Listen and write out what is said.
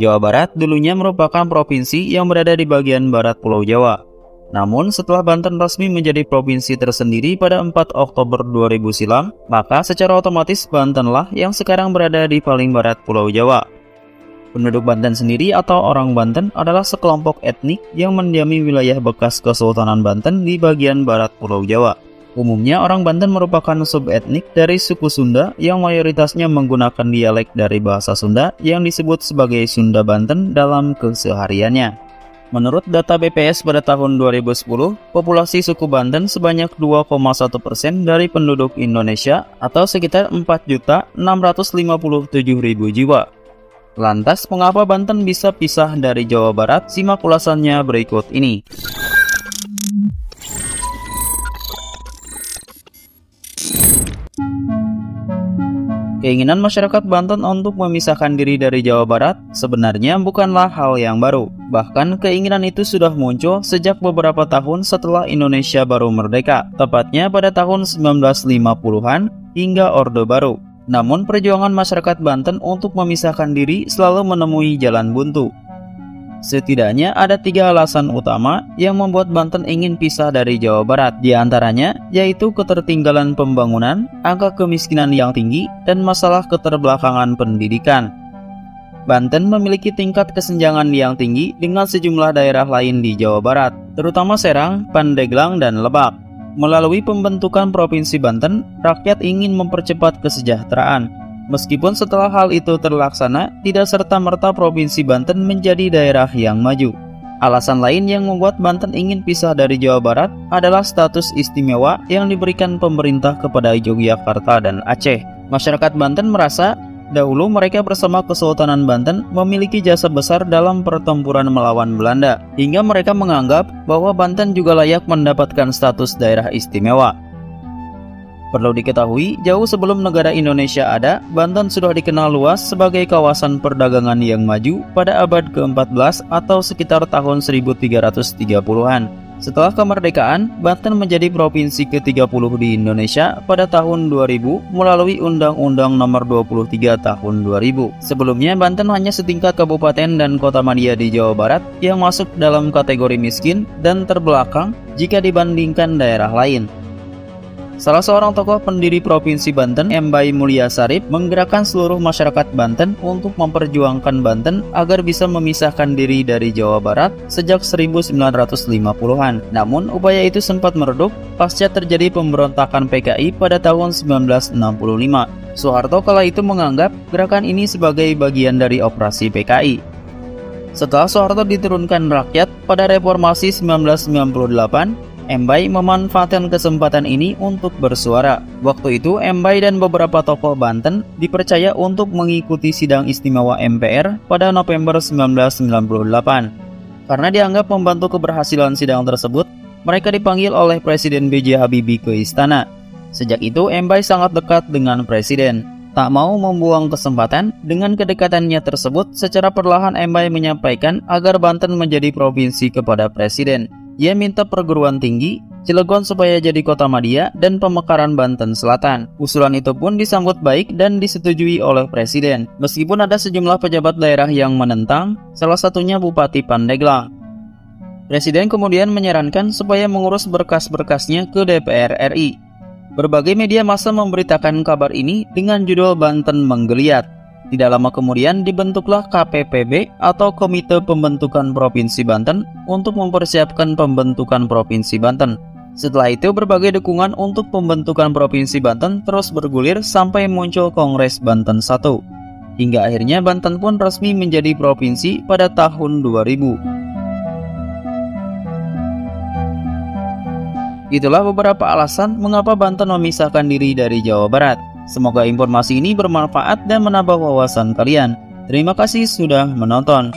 Jawa Barat dulunya merupakan provinsi yang berada di bagian barat Pulau Jawa. Namun setelah Banten resmi menjadi provinsi tersendiri pada 4 Oktober 2000 silam, maka secara otomatis Bantenlah yang sekarang berada di paling barat Pulau Jawa. Penduduk Banten sendiri atau orang Banten adalah sekelompok etnik yang mendiami wilayah bekas Kesultanan Banten di bagian barat Pulau Jawa. Umumnya orang Banten merupakan subetnik dari suku Sunda yang mayoritasnya menggunakan dialek dari bahasa Sunda yang disebut sebagai Sunda Banten dalam kesehariannya. Menurut data BPS pada tahun 2010, populasi suku Banten sebanyak 2,1% dari penduduk Indonesia atau sekitar 4.657.000 jiwa. Lantas, mengapa Banten bisa pisah dari Jawa Barat? Simak ulasannya berikut ini. Keinginan masyarakat Banten untuk memisahkan diri dari Jawa Barat sebenarnya bukanlah hal yang baru. Bahkan keinginan itu sudah muncul sejak beberapa tahun setelah Indonesia baru merdeka, tepatnya pada tahun 1950-an hingga Orde Baru. Namun perjuangan masyarakat Banten untuk memisahkan diri selalu menemui jalan buntu. Setidaknya ada 3 alasan utama yang membuat Banten ingin pisah dari Jawa Barat. Di antaranya yaitu ketertinggalan pembangunan, angka kemiskinan yang tinggi, dan masalah keterbelakangan pendidikan. Banten memiliki tingkat kesenjangan yang tinggi dengan sejumlah daerah lain di Jawa Barat, terutama Serang, Pandeglang, dan Lebak. Melalui pembentukan Provinsi Banten, rakyat ingin mempercepat kesejahteraan. Meskipun setelah hal itu terlaksana, tidak serta-merta Provinsi Banten menjadi daerah yang maju. Alasan lain yang membuat Banten ingin pisah dari Jawa Barat adalah status istimewa yang diberikan pemerintah kepada Yogyakarta dan Aceh. Masyarakat Banten merasa dahulu mereka bersama Kesultanan Banten memiliki jasa besar dalam pertempuran melawan Belanda, hingga mereka menganggap bahwa Banten juga layak mendapatkan status daerah istimewa. Perlu diketahui, jauh sebelum negara Indonesia ada, Banten sudah dikenal luas sebagai kawasan perdagangan yang maju pada abad ke-14 atau sekitar tahun 1330-an. Setelah kemerdekaan, Banten menjadi provinsi ke-30 di Indonesia pada tahun 2000 melalui Undang-Undang Nomor 23 Tahun 2000. Sebelumnya, Banten hanya setingkat kabupaten dan kota madya di Jawa Barat yang masuk dalam kategori miskin dan terbelakang jika dibandingkan daerah lain. Salah seorang tokoh pendiri Provinsi Banten, Mbae Mulia Sarip, menggerakkan seluruh masyarakat Banten untuk memperjuangkan Banten agar bisa memisahkan diri dari Jawa Barat sejak 1950-an. Namun, upaya itu sempat meredup pasca terjadi pemberontakan PKI pada tahun 1965. Soeharto kala itu menganggap gerakan ini sebagai bagian dari operasi PKI. Setelah Soeharto diturunkan rakyat pada reformasi 1998, Mbae memanfaatkan kesempatan ini untuk bersuara. Waktu itu, Mbae dan beberapa tokoh Banten dipercaya untuk mengikuti sidang istimewa MPR pada November 1998. Karena dianggap membantu keberhasilan sidang tersebut, mereka dipanggil oleh Presiden B.J. Habibie ke istana. Sejak itu, Mbae sangat dekat dengan Presiden. Tak mau membuang kesempatan, dengan kedekatannya tersebut, secara perlahan Mbae menyampaikan agar Banten menjadi provinsi kepada Presiden. Ia minta perguruan tinggi, Cilegon supaya jadi kota madya, dan pemekaran Banten Selatan. Usulan itu pun disambut baik dan disetujui oleh Presiden, meskipun ada sejumlah pejabat daerah yang menentang, salah satunya Bupati Pandeglang. Presiden kemudian menyarankan supaya mengurus berkas-berkasnya ke DPR RI. Berbagai media massa memberitakan kabar ini dengan judul Banten Menggeliat. Tidak lama kemudian dibentuklah KPPB atau Komite Pembentukan Provinsi Banten untuk mempersiapkan pembentukan Provinsi Banten. Setelah itu berbagai dukungan untuk pembentukan Provinsi Banten terus bergulir sampai muncul Kongres Banten I. Hingga akhirnya Banten pun resmi menjadi provinsi pada tahun 2000. Itulah beberapa alasan mengapa Banten memisahkan diri dari Jawa Barat. Semoga informasi ini bermanfaat dan menambah wawasan kalian. Terima kasih sudah menonton.